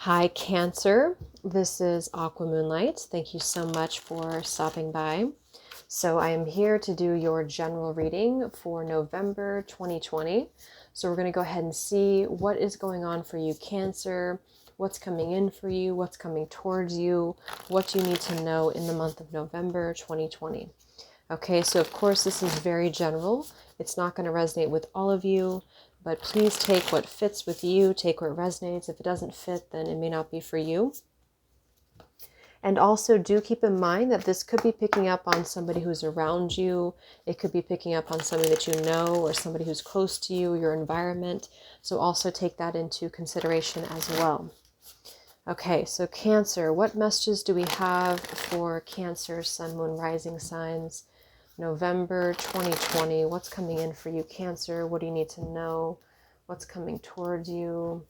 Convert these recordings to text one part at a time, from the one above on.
Hi, Cancer. This is Aqua Moonlight. Thank you so much for stopping by. So I am here to do your general reading for November 2020. So we're going to go ahead and see what is going on for you, Cancer, what's coming in for you, what's coming towards you, what you need to know in the month of November 2020. Okay, so of course this is very general. It's not going to resonate with all of you, but please take what fits with you, take what resonates. If it doesn't fit, then it may not be for you. And also do keep in mind that this could be picking up on somebody who's around you. It could be picking up on somebody that you know or somebody who's close to you, your environment. So also take that into consideration as well. Okay, so Cancer, what messages do we have for Cancer, Sun, Moon, Rising signs? November 2020, what's coming in for you, Cancer? What do you need to know? What's coming towards you?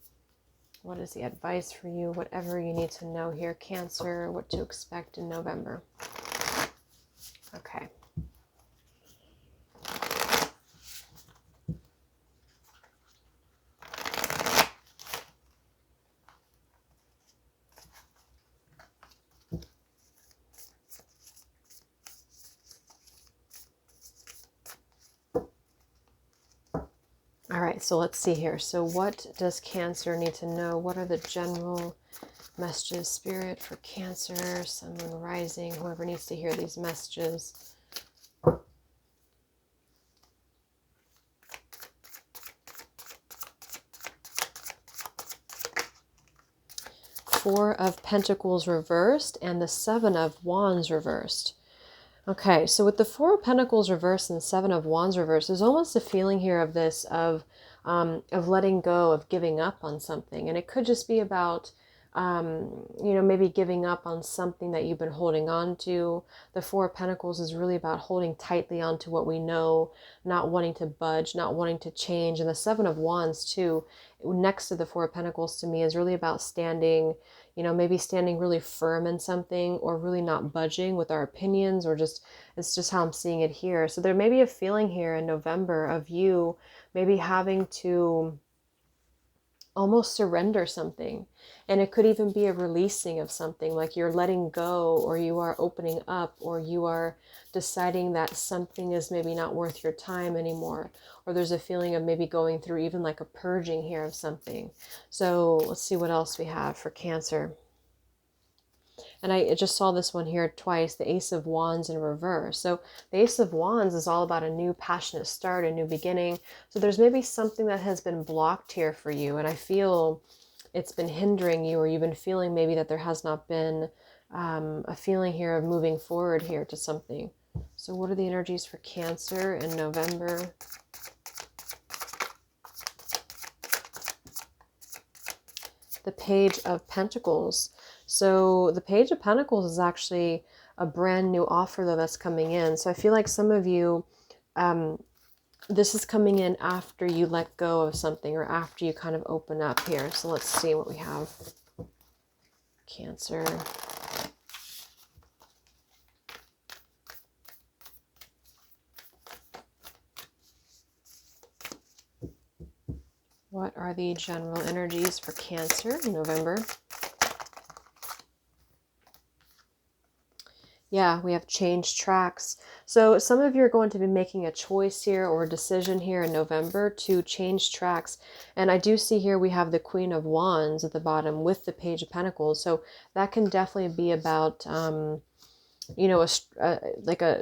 What is the advice for you? Whatever you need to know here, Cancer, what to expect in November. Okay. All right, so let's see here. So what does Cancer need to know? What are the general messages, Spirit, for Cancer, Sun, Moon, Rising, whoever needs to hear these messages? Four of Pentacles reversed and the Seven of Wands reversed. Okay, so with the Four of Pentacles reversed and the Seven of Wands reversed, there's almost a feeling here of this, of letting go, of giving up on something. And it could just be about, maybe giving up on something that you've been holding on to. The Four of Pentacles is really about holding tightly onto what we know, not wanting to budge, not wanting to change. And the Seven of Wands too, next to the Four of Pentacles to me, is really about standing, maybe standing really firm in something, or really not budging with our opinions, or just, it's just how I'm seeing it here. So there may be a feeling here in November of you maybe having to almost surrender something. And it could even be a releasing of something, like you're letting go, or you are opening up, or you are deciding that something is maybe not worth your time anymore, or there's a feeling of maybe going through even like a purging here of something. So let's see what else we have for Cancer. And I just saw this one here twice, the Ace of Wands in reverse. So the Ace of Wands is all about a new passionate start, a new beginning. So there's maybe something that has been blocked here for you, and I feel it's been hindering you, or you've been feeling maybe that there has not been a feeling here of moving forward here to something. So what are the energies for Cancer in November? The Page of Pentacles. So the Page of Pentacles is actually a brand new offer though that's coming in. So I feel like some of you, this is coming in after you let go of something, or after you kind of open up here. So let's see what we have. Cancer. What are the general energies for Cancer in November? Yeah, we have changed tracks. So some of you are going to be making a choice here, or a decision here in November to change tracks. And I do see here we have the Queen of Wands at the bottom with the Page of Pentacles. So that can definitely be about,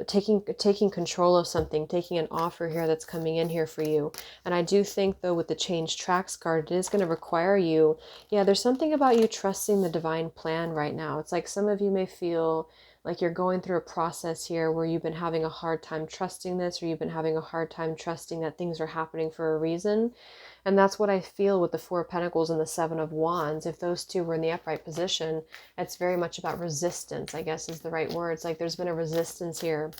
taking control of something, taking an offer here that's coming in here for you. And I do think though, with the change tracks card, it is going to require you, there's something about you trusting the divine plan right now. It's like some of you may feel like you're going through a process here where you've been having a hard time trusting this, or you've been having a hard time trusting that things are happening for a reason. And that's what I feel with the Four of Pentacles and the Seven of Wands. If those two were in the upright position, it's very much about resistance, I guess is the right word. It's like there's been a resistance here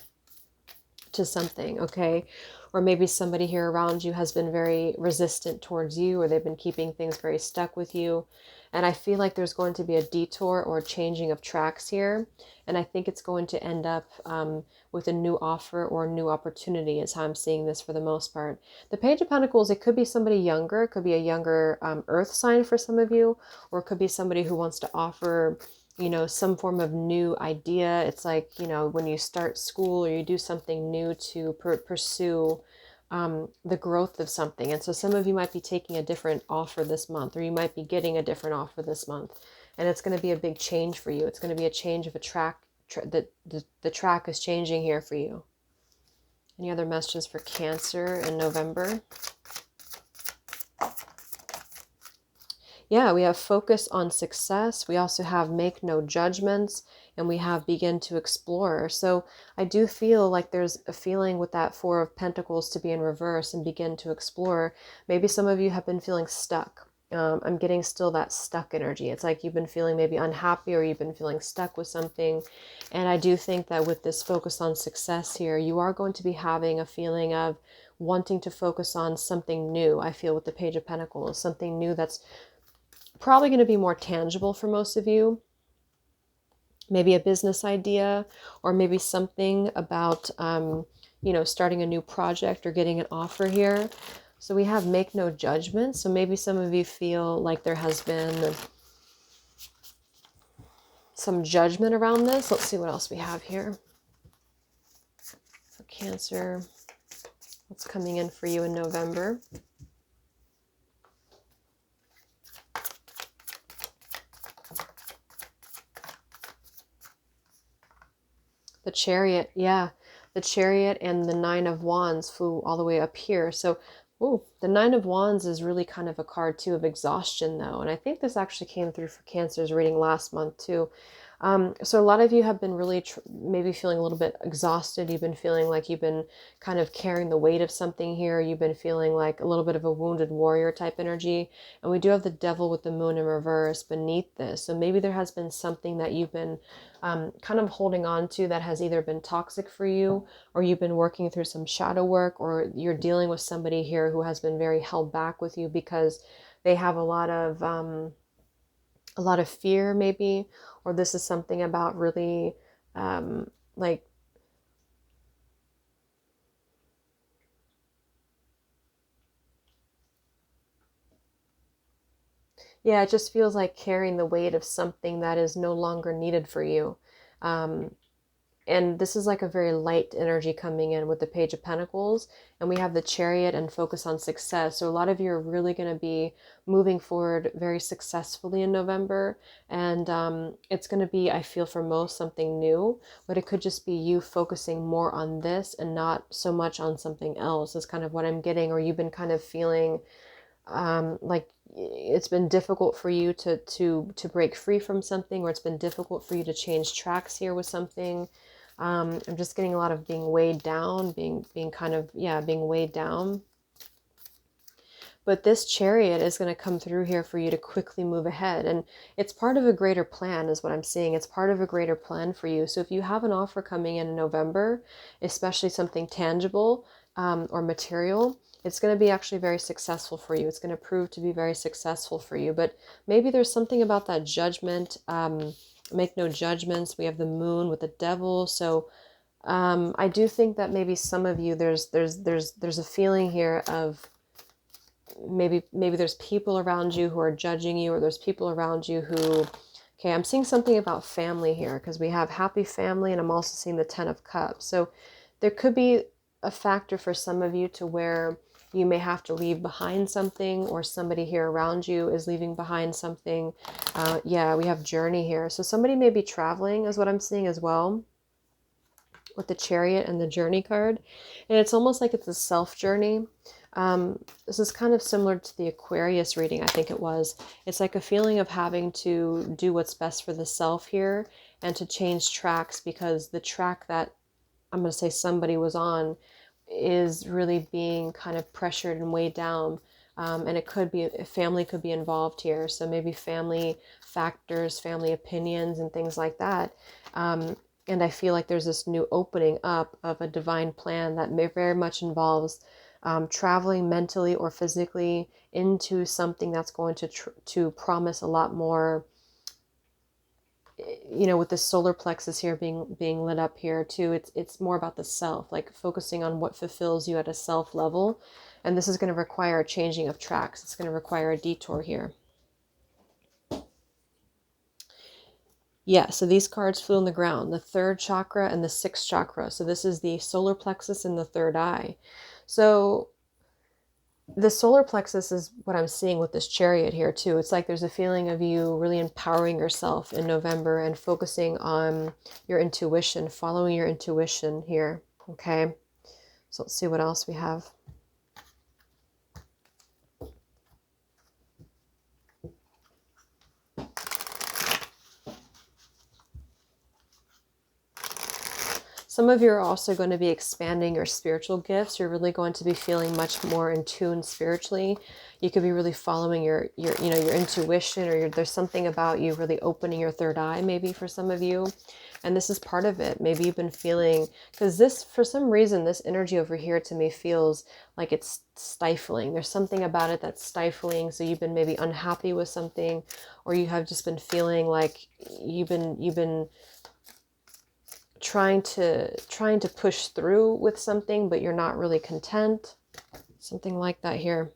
to something, okay? Or maybe somebody here around you has been very resistant towards you, or they've been keeping things very stuck with you. And I feel like there's going to be a detour or a changing of tracks here. And I think it's going to end up with a new offer or a new opportunity is how I'm seeing this for the most part. The Page of Pentacles, it could be somebody younger. It could be a younger earth sign for some of you, or it could be somebody who wants to offer, you know, some form of new idea. It's like, you know, when you start school or you do something new to pursue the growth of something. And so some of you might be taking a different offer this month, or you might be getting a different offer this month. And it's going to be a big change for you. It's going to be a change of a track. The track is changing here for you. Any other messages for Cancer in November? Yeah, we have focus on success. We also have make no judgments, and we have begin to explore. So I do feel like there's a feeling with that Four of Pentacles to be in reverse and begin to explore. Maybe some of you have been feeling stuck. I'm getting still that stuck energy. It's like you've been feeling maybe unhappy, or you've been feeling stuck with something. And I do think that with this focus on success here, you are going to be having a feeling of wanting to focus on something new. I feel with the Page of Pentacles, something new that's probably going to be more tangible for most of you. Maybe a business idea, or maybe something about, you know, starting a new project or getting an offer here. So we have make no judgment. So maybe some of you feel like there has been some judgment around this. Let's see what else we have here. For Cancer, what's coming in for you in November? The Chariot, yeah. The Chariot and the Nine of Wands flew all the way up here. So, ooh, the Nine of Wands is really kind of a card too of exhaustion though. And I think this actually came through for Cancer's reading last month too. So a lot of you have been really maybe feeling a little bit exhausted. You've been feeling like you've been kind of carrying the weight of something here. You've been feeling like a little bit of a wounded warrior type energy. And we do have the Devil with the Moon in reverse beneath this. So maybe there has been something that you've been kind of holding on to that has either been toxic for you, or you've been working through some shadow work, or you're dealing with somebody here who has been very held back with you because they have a lot of fear maybe, or this is something about really like yeah, it just feels like carrying the weight of something that is no longer needed for you. And this is like a very light energy coming in with the Page of Pentacles. And we have the Chariot and focus on success. So a lot of you are really going to be moving forward very successfully in November. And it's going to be, I feel for most, something new. But it could just be you focusing more on this and not so much on something else is kind of what I'm getting. Or you've been kind of feeling like it's been difficult for you to break free from something, or it's been difficult for you to change tracks here with something. I'm just getting a lot of being weighed down, being kind of, yeah, being weighed down. But this Chariot is going to come through here for you to quickly move ahead. And it's part of a greater plan is what I'm seeing. It's part of a greater plan for you. So if you have an offer coming in November, especially something tangible or material, it's going to be actually very successful for you. It's going to prove to be very successful for you. But maybe there's something about that judgment. Make no judgments. We have the Moon with the Devil. So I do think that maybe some of you, there's a feeling here of maybe there's people around you who are judging you, or there's people around you who, okay, I'm seeing something about family here because we have happy family, and I'm also seeing the Ten of Cups. So there could be a factor for some of you to where you may have to leave behind something, or somebody here around you is leaving behind something. Yeah, we have journey here. So somebody may be traveling is what I'm seeing as well with the Chariot and the Journey card. And it's almost like it's a self journey. This is kind of similar to the Aquarius reading, I think it was. It's like a feeling of having to do what's best for the self here and to change tracks, because the track that I'm going to say somebody was on is really being kind of pressured and weighed down. And it could be, family could be involved here. So maybe family factors, family opinions and things like that. And I feel like there's this new opening up of a divine plan that may very much involves traveling mentally or physically into something that's going to promise a lot more. You know, with the solar plexus here being lit up here too, it's more about the self, like focusing on what fulfills you at a self level. And this is going to require a changing of tracks. It's going to require a detour here. Yeah, so these cards flew on the ground, the third chakra and the sixth chakra. So this is the solar plexus and the third eye. So the solar plexus is what I'm seeing with this chariot here too. It's like there's a feeling of you really empowering yourself in November and focusing on your intuition, following your intuition here. Okay, so let's see what else we have. Some of you are also going to be expanding your spiritual gifts. You're really going to be feeling much more in tune spiritually. You could be really following your intuition, or there's something about you really opening your third eye, maybe for some of you. And this is part of it. Maybe you've been feeling, because this, for some reason, this energy over here to me feels like it's stifling. There's something about it that's stifling. So you've been maybe unhappy with something, or you have just been feeling like you've been trying to push through with something, but you're not really content. Something like that here.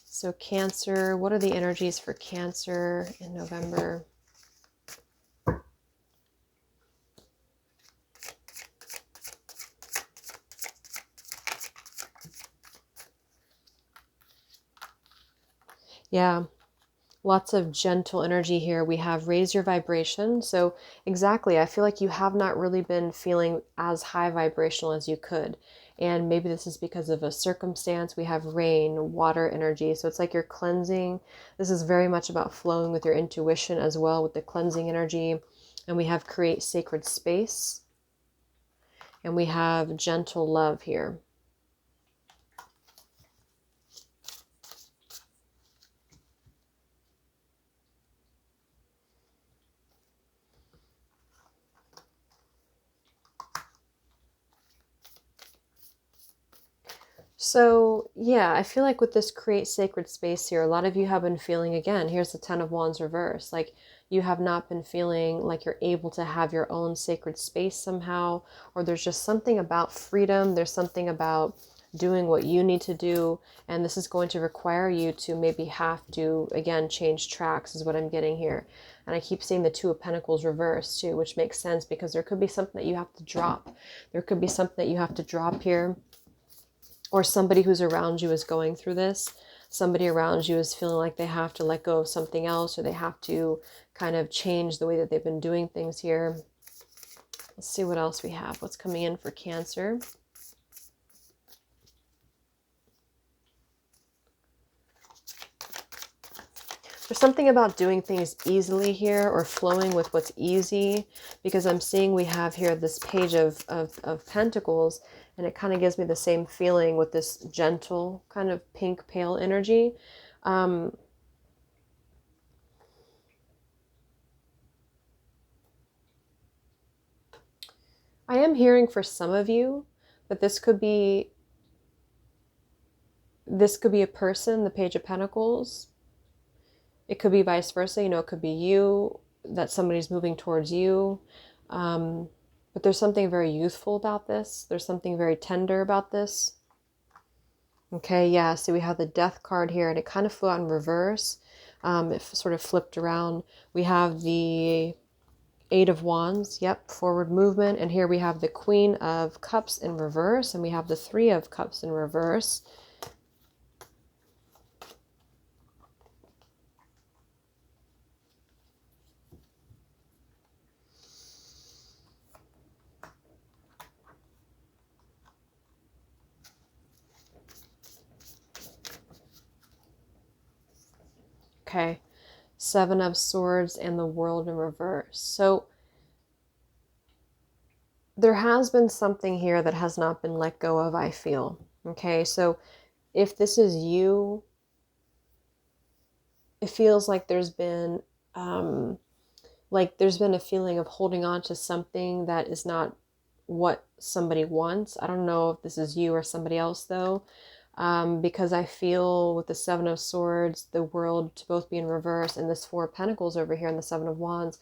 So Cancer, what are the energies for Cancer in November? Yeah. Lots of gentle energy here. We have raise your vibration. So exactly, I feel like you have not really been feeling as high vibrational as you could. And maybe this is because of a circumstance. We have rain, water energy. So it's like you're cleansing. This is very much about flowing with your intuition as well, with the cleansing energy. And we have create sacred space. And we have gentle love here. So yeah, I feel like with this create sacred space here, a lot of you have been feeling, again, here's the 10 of Wands reverse, like you have not been feeling like you're able to have your own sacred space somehow, or there's just something about freedom. There's something about doing what you need to do. And this is going to require you to maybe have to, again, change tracks is what I'm getting here. And I keep seeing the Two of Pentacles reversed too, which makes sense because there could be something that you have to drop. There could be something that you have to drop here. Or somebody who's around you is going through this. Somebody around you is feeling like they have to let go of something else, or they have to kind of change the way that they've been doing things here. Let's see what else we have. What's coming in for Cancer? There's something about doing things easily here, or flowing with what's easy, because I'm seeing we have here this Page of Pentacles, and it kind of gives me the same feeling with this gentle kind of pink pale energy. I am hearing for some of you that this could be a person, the Page of Pentacles. It could be vice versa, you know, it could be you, that somebody's moving towards you. But there's something very youthful about this. There's something very tender about this. Okay, yeah, so we have the Death card here, and it kind of flew out in reverse. It sort of flipped around. We have the Eight of Wands, yep, forward movement. And here we have the Queen of Cups in reverse, and we have the Three of Cups in reverse. Okay, Seven of Swords and the World in reverse. So there has been something here that has not been let go of, I feel. Okay, so if this is you, it feels like there's been like there's been a feeling of holding on to something that is not what somebody wants. I don't know if this is you or somebody else though, because I feel with the Seven of Swords, the world to both be in reverse, and this Four of Pentacles over here and the Seven of Wands.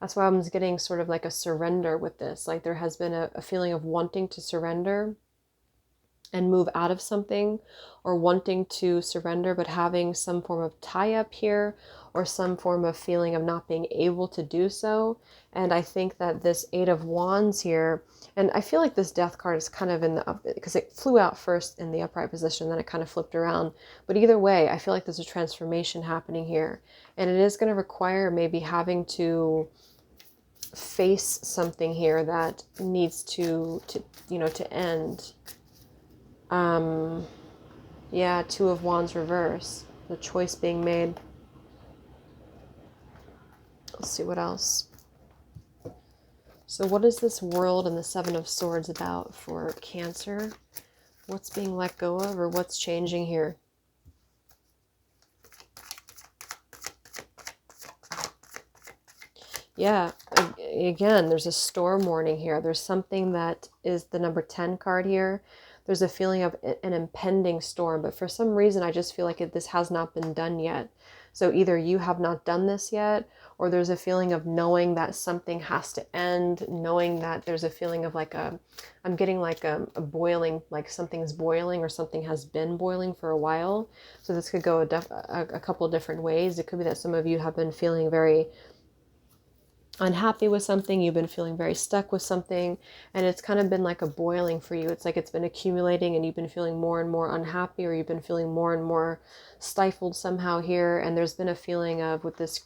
That's why I'm getting sort of like a surrender with this. Like there has been a feeling of wanting to surrender and move out of something, or wanting to surrender but having some form of tie-up here, or some form of feeling of not being able to do so. And I think that this Eight of Wands here, and I feel like this Death card is kind of in the up, because it flew out first in the upright position, then it kind of flipped around. But either way, I feel like there's a transformation happening here, and it is going to require maybe having to face something here that needs to end. Yeah, Two of Wands reverse. The choice being made. Let's see what else. So what is this World and the Seven of Swords about for Cancer? What's being let go of, or what's changing here? Yeah, again, there's a storm warning here. There's something that is the number 10 card here. There's a feeling of an impending storm, but for some reason, I just feel like this has not been done yet. So either you have not done this yet, or there's a feeling of knowing that something has to end, knowing that there's a feeling of like I'm getting like a boiling, like something's boiling or something has been boiling for a while. So this could go a couple of different ways. It could be that some of you have been feeling very unhappy with something, you've been feeling very stuck with something, and it's kind of been like a boiling for you. It's like it's been accumulating and you've been feeling more and more unhappy, or you've been feeling more and more stifled somehow here. And there's been a feeling of, with this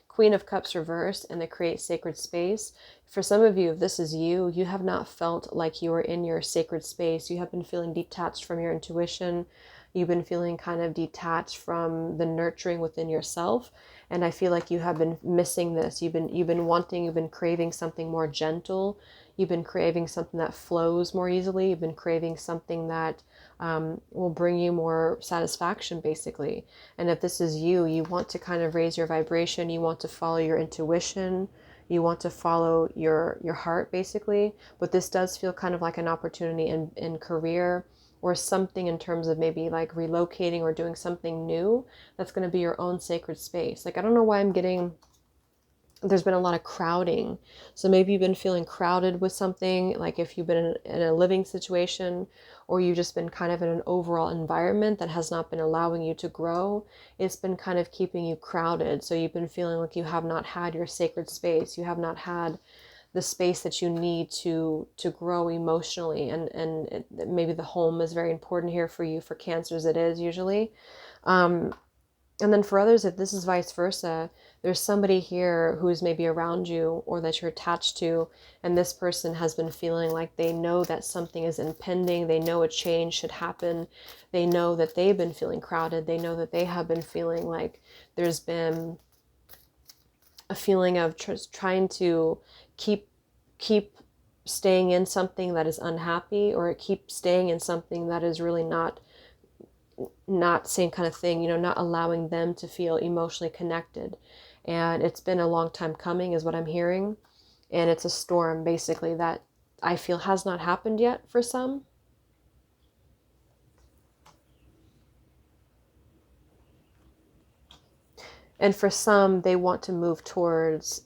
Queen of Cups reversed and the Create Sacred Space, for some of you, if this is you, you have not felt like you are in your sacred space. You have been feeling detached from your intuition. You've been feeling kind of detached from the nurturing within yourself. And I feel like you have been missing this. You've been craving something more gentle. You've been craving something that flows more easily. You've been craving something that will bring you more satisfaction, basically. And if this is you, you want to kind of raise your vibration. You want to follow your intuition. You want to follow your heart, basically. But this does feel kind of like an opportunity in career, or something in terms of maybe like relocating or doing something new that's going to be your own sacred space. Like, I don't know why I'm getting, there's been a lot of crowding. So maybe you've been feeling crowded with something, like if you've been in a living situation, or you've just been kind of in an overall environment that has not been allowing you to grow. It's been kind of keeping you crowded. So you've been feeling like you have not had your sacred space. You have not had the space that you need to grow emotionally, and maybe the home is very important here for you. For Cancers, it is usually. And then for others, if this is vice versa, there's somebody here who is maybe around you or that you're attached to, and this person has been feeling like they know that something is impending. They know a change should happen. They know that they've been feeling crowded. They know that they have been feeling like there's been a feeling of trying to keep staying in something that is unhappy, or keep staying in something that is really not same kind of thing, not allowing them to feel emotionally connected. And it's been a long time coming is what I'm hearing. And it's a storm basically that I feel has not happened yet for some. And for some, they want to move towards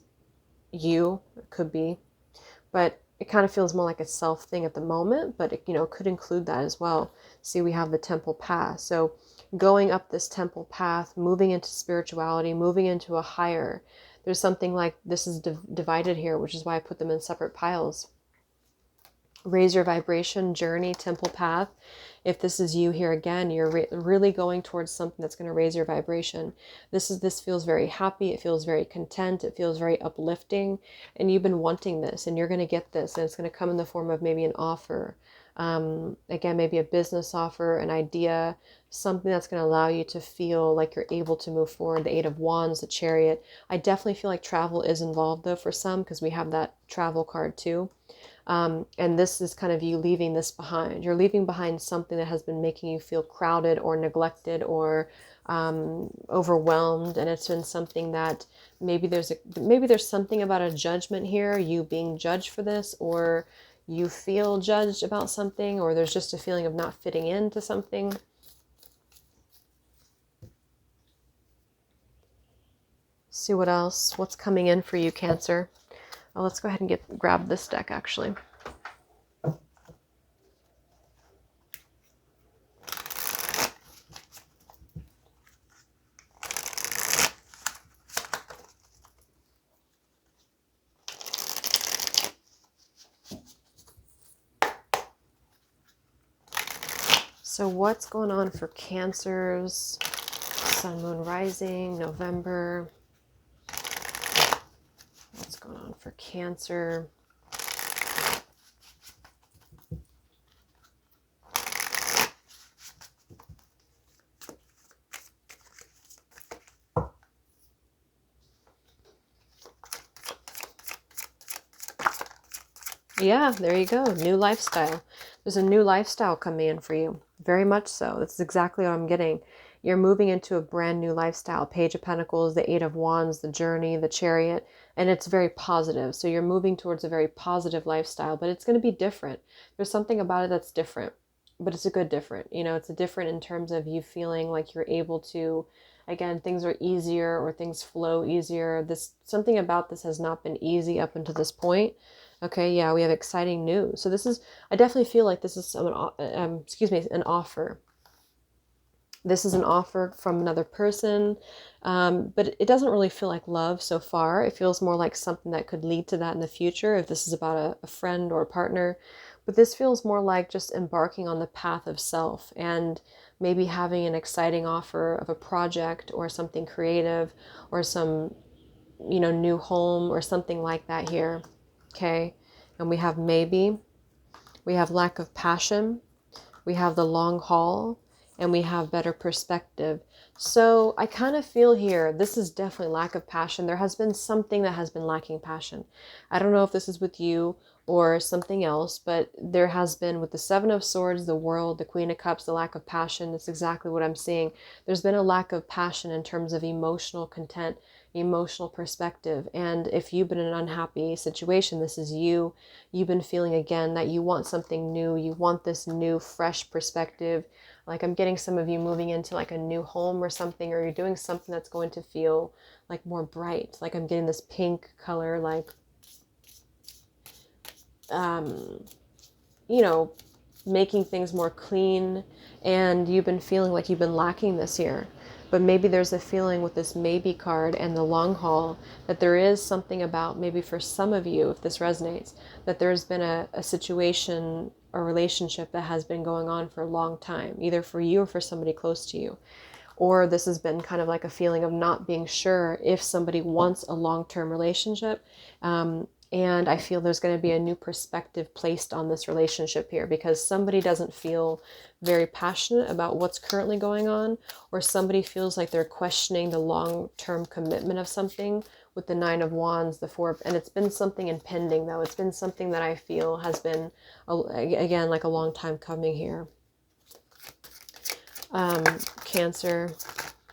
you, it could be, but it kind of feels more like a self thing at the moment, but it, could include that as well. See, we have the temple path. So going up this temple path, moving into spirituality, moving into a higher, there's something like this is divided here, which is why I put them in separate piles. Raise your vibration, journey, temple path. If this is you here again, you're really going towards something that's going to raise your vibration. This feels very happy. It feels very content. It feels very uplifting. And you've been wanting this, and you're going to get this. And it's going to come in the form of maybe an offer. Again, maybe a business offer, an idea, something that's going to allow you to feel like you're able to move forward. The Eight of Wands, the Chariot. I definitely feel like travel is involved though for some, because we have that travel card too. And this is kind of you leaving this behind. You're leaving behind something that has been making you feel crowded or neglected or overwhelmed. And it's been something that maybe there's something about a judgment here, you being judged for this, or you feel judged about something, or there's just a feeling of not fitting into something. See what else, what's coming in for you, Cancer. Oh, let's go ahead and grab this deck actually. So what's going on for Cancers? Sun, Moon, Rising, November. What's going on for Cancer? Yeah, there you go. New lifestyle. There's a new lifestyle coming in for you. Very much so. That's exactly what I'm getting. You're moving into a brand new lifestyle. Page of Pentacles, the Eight of Wands, the Journey, the Chariot, and it's very positive. So you're moving towards a very positive lifestyle, but it's going to be different. There's something about it that's different, but it's a good different. You know, it's a different in terms of you feeling like you're able to, again, things are easier or things flow easier. Something about this has not been easy up until this point. Okay, yeah, we have exciting news. So this is, I definitely feel like this is an offer. This is an offer from another person, but it doesn't really feel like love so far. It feels more like something that could lead to that in the future if this is about a friend or a partner. But this feels more like just embarking on the path of self and maybe having an exciting offer of a project or something creative or some, new home or something like that here. Okay, and we have maybe, we have lack of passion, we have the long haul, and we have better perspective. So I kind of feel here, this is definitely lack of passion. There has been something that has been lacking passion. I don't know if this is with you or something else, but there has been with the Seven of Swords, the World, the Queen of Cups, the lack of passion. That's exactly what I'm seeing. There's been a lack of passion in terms of emotional content, emotional perspective. And if you've been in an unhappy situation, this is you. You've been feeling again that you want something new. You want this new, fresh perspective. Like I'm getting some of you moving into like a new home or something, or you're doing something that's going to feel like more bright. Like I'm getting this pink color, like, making things more clean. And you've been feeling like you've been lacking this year. But maybe there's a feeling with this maybe card and the long haul that there is something about, maybe for some of you, if this resonates, that there's been a situation or relationship that has been going on for a long time, either for you or for somebody close to you. Or this has been kind of like a feeling of not being sure if somebody wants a long-term relationship. And I feel there's going to be a new perspective placed on this relationship here because somebody doesn't feel very passionate about what's currently going on, or somebody feels like they're questioning the long-term commitment of something with the Nine of Wands, the Four, and it's been something impending though. It's been something that I feel has been, again, like a long time coming here. Cancer.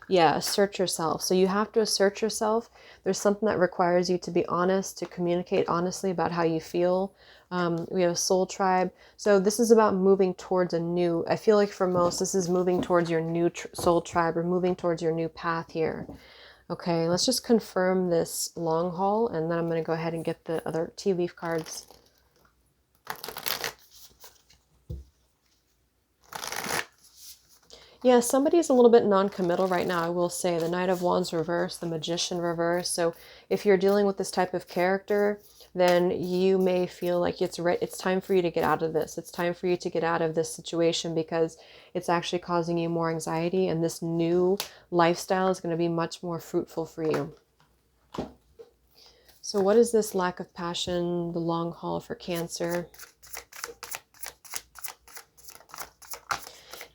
Yeah, assert yourself. So you have to assert yourself. There's something that requires you to be honest, to communicate honestly about how you feel. We have a soul tribe. So this is about moving towards a new, I feel like for most, this is moving towards your new soul tribe or moving towards your new path here. Okay, let's just confirm this long haul, and then I'm going to go ahead and get the other tea leaf cards. Yeah, somebody's a little bit non-committal right now, I will say. The Knight of Wands reverse, the Magician reverse. So if you're dealing with this type of character, then you may feel like it's time for you to get out of this. It's time for you to get out of this situation because it's actually causing you more anxiety, and this new lifestyle is going to be much more fruitful for you. So what is this lack of passion, the long haul for Cancer?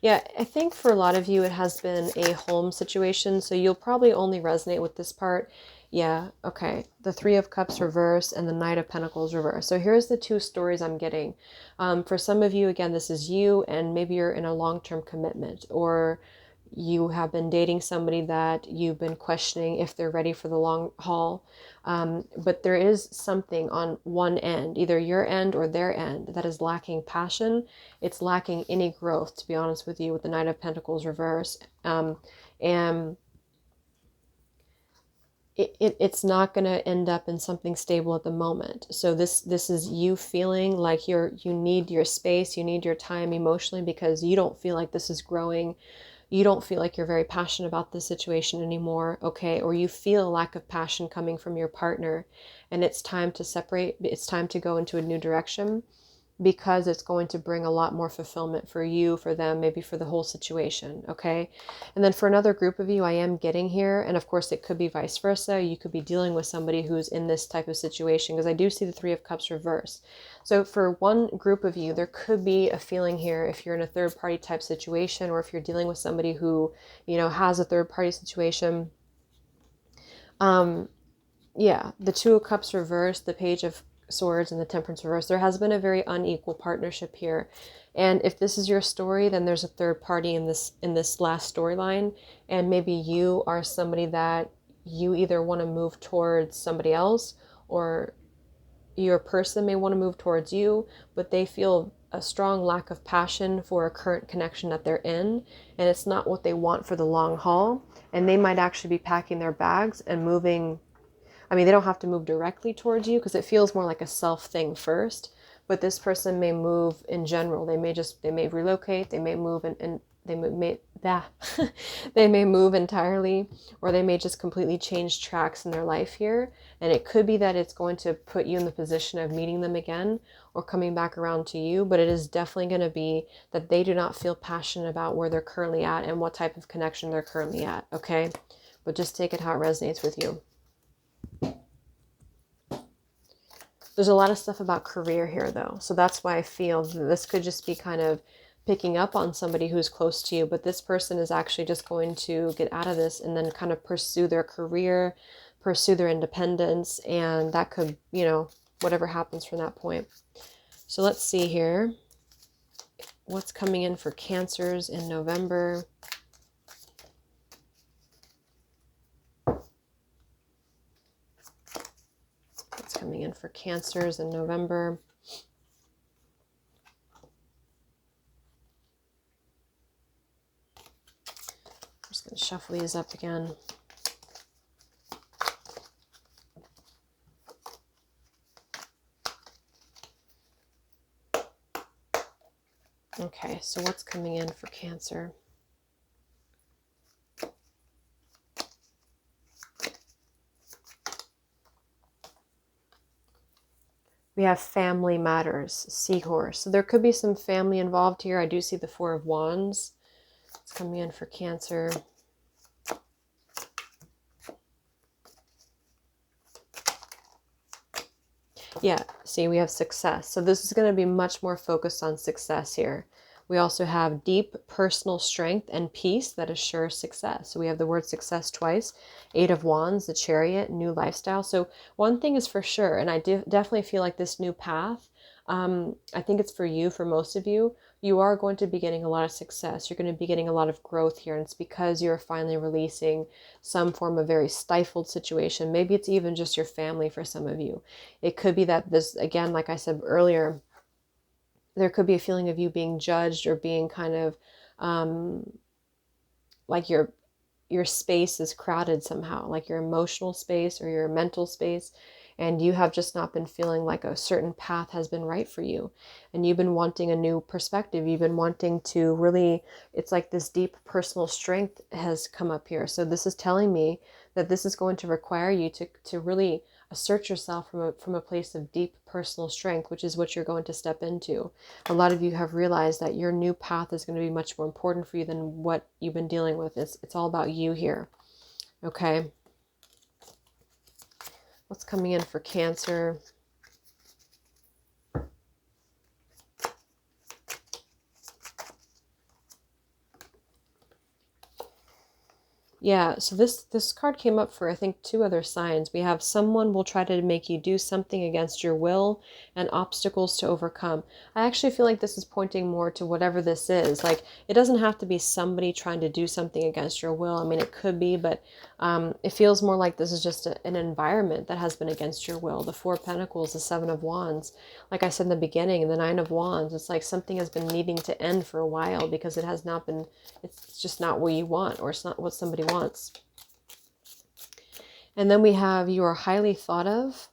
Yeah, I think for a lot of you, it has been a home situation. So you'll probably only resonate with this part. Yeah, okay. The Three of Cups reverse and the Knight of Pentacles reverse. So here's the two stories I'm getting. For some of you, again, this is you, and maybe you're in a long-term commitment, or you have been dating somebody that you've been questioning if they're ready for the long haul. But there is something on one end, either your end or their end, that is lacking passion. It's lacking any growth, to be honest with you, with the Knight of Pentacles reverse. And it's not going to end up in something stable at the moment. So this is you feeling like you need your space, you need your time emotionally, because you don't feel like this is growing. You don't feel like you're very passionate about this situation anymore, okay? Or you feel a lack of passion coming from your partner, and it's time to separate. It's time to go into a new direction, because it's going to bring a lot more fulfillment for you, for them, maybe for the whole situation, okay? And then for another group of you, I am getting here, and of course it could be vice versa. You could be dealing with somebody who's in this type of situation, because I do see the Three of Cups reverse. So for one group of you, there could be a feeling here, if you're in a third party type situation, or if you're dealing with somebody who, you know, has a third party situation. Yeah, the Two of Cups reverse, the Page of Swords, and the Temperance reverse. There has been a very unequal partnership here. And if this is your story, then there's a third party in this last storyline. And maybe you are somebody that you either want to move towards somebody else, or your person may want to move towards you, but they feel a strong lack of passion for a current connection that they're in, and it's not what they want for the long haul. And they might actually be packing their bags and moving. I mean, they don't have to move directly towards you, because it feels more like a self thing first, but this person may move in general. They may relocate, they may move, and they may they may move entirely, or they may just completely change tracks in their life here. And it could be that it's going to put you in the position of meeting them again, or coming back around to you, but it is definitely going to be that they do not feel passionate about where they're currently at and what type of connection they're currently at, okay? But just take it how it resonates with you. There's a lot of stuff about career here, though. So that's why I feel this could just be kind of picking up on somebody who's close to you. But this person is actually just going to get out of this and then kind of pursue their career, pursue their independence. And that could, you know, whatever happens from that point. So let's see here. What's coming in for Cancers in November? Coming in for Cancers in November. I'm just going to shuffle these up again. Okay, so what's coming in for Cancer? We have family matters, Seahorse. So there could be some family involved here. I do see the Four of Wands. It's coming in for Cancer. Yeah, see, we have success. So this is going to be much more focused on success here. We also have deep personal strength and peace that assures success. So we have the word success twice. Eight of Wands, the Chariot, new lifestyle. So one thing is for sure, and I definitely feel like this new path, I think it's for you, for most of you, you are going to be getting a lot of success. You're going to be getting a lot of growth here. And it's because you're finally releasing some form of very stifled situation. Maybe it's even just your family for some of you. It could be that this, again, like I said earlier, there could be a feeling of you being judged, or being kind of like your space is crowded somehow, like your emotional space or your mental space, and you have just not been feeling like a certain path has been right for you, and you've been wanting a new perspective. You've been wanting to really, it's like this deep personal strength has come up here. So this is telling me that this is going to require you to really assert yourself from a place of deep personal strength, which is what you're going to step into. A lot of you have realized that your new path is going to be much more important for you than what you've been dealing with. It's all about you here. Okay. What's coming in for Cancer? Yeah, so this card came up for I think two other signs. We have someone will try to make you do something against your will and obstacles to overcome. I actually feel like this is pointing more to whatever this is. Like it doesn't have to be somebody trying to do something against your will. I mean, it could be, but it feels more like this is just an environment that has been against your will. The Four of Pentacles, the Seven of Wands. Like I said in the beginning, the Nine of Wands, it's like something has been needing to end for a while because it has not been, it's just not what you want, or it's not what somebody wants. And then we have you are highly thought of,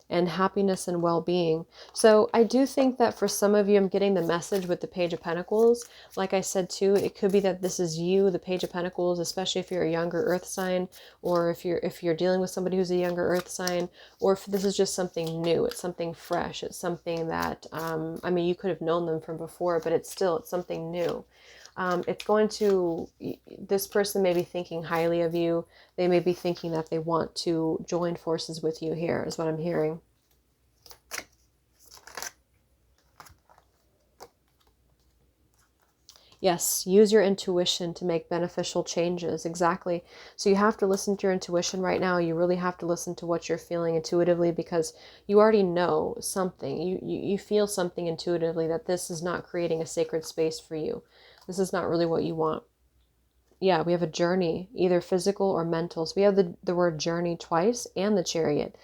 and happiness and well-being. So I do think that for some of you, I'm getting the message with the Page of Pentacles. Like I said too, it could be that this is you, the Page of Pentacles, especially if you're a younger earth sign, or if you're dealing with somebody who's a younger earth sign, or if this is just something new, it's something fresh, it's something that I mean, you could have known them from before, but it's something new. It's going to, this person may be thinking highly of you. They may be thinking that they want to join forces with you here, is what I'm hearing. Yes, use your intuition to make beneficial changes. Exactly. So you have to listen to your intuition right now. You really have to listen to what you're feeling intuitively, because you already know something. You feel something intuitively that this is not creating a sacred space for you. This is not really what you want. Yeah, we have a journey, either physical or mental. So we have the word journey twice and the Chariot.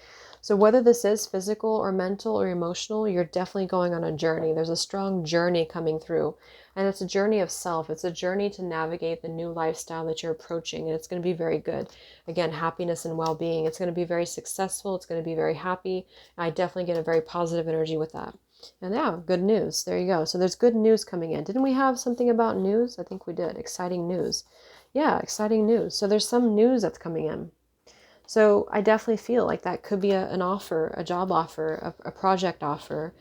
So whether this is physical or mental or emotional, you're definitely going on a journey. There's a strong journey coming through. And it's a journey of self. It's a journey to navigate the new lifestyle that you're approaching. And it's going to be very good. Again, happiness and well-being. It's going to be very successful. It's going to be very happy. I definitely get a very positive energy with that. And yeah, good news. There you go. So there's good news coming in. Didn't we have something about news? I think we did. Exciting news. Yeah, exciting news. So there's some news that's coming in. So I definitely feel like that could be an offer, a job offer, a project offer,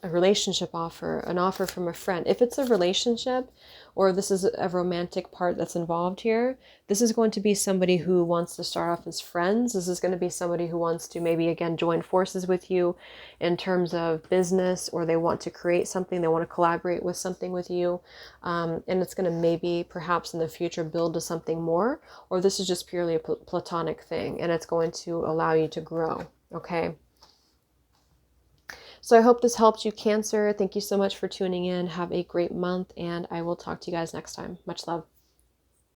a relationship offer, an offer from a friend. If it's a relationship, or this is a romantic part that's involved here, this is going to be somebody who wants to start off as friends. This is going to be somebody who wants to maybe, again, join forces with you in terms of business, or they want to create something, they want to collaborate with something with you. And it's going to maybe, perhaps in the future, build to something more, or this is just purely a platonic thing, and it's going to allow you to grow, okay? So I hope this helped you, Cancer. Thank you so much for tuning in. Have a great month, and I will talk to you guys next time. Much love.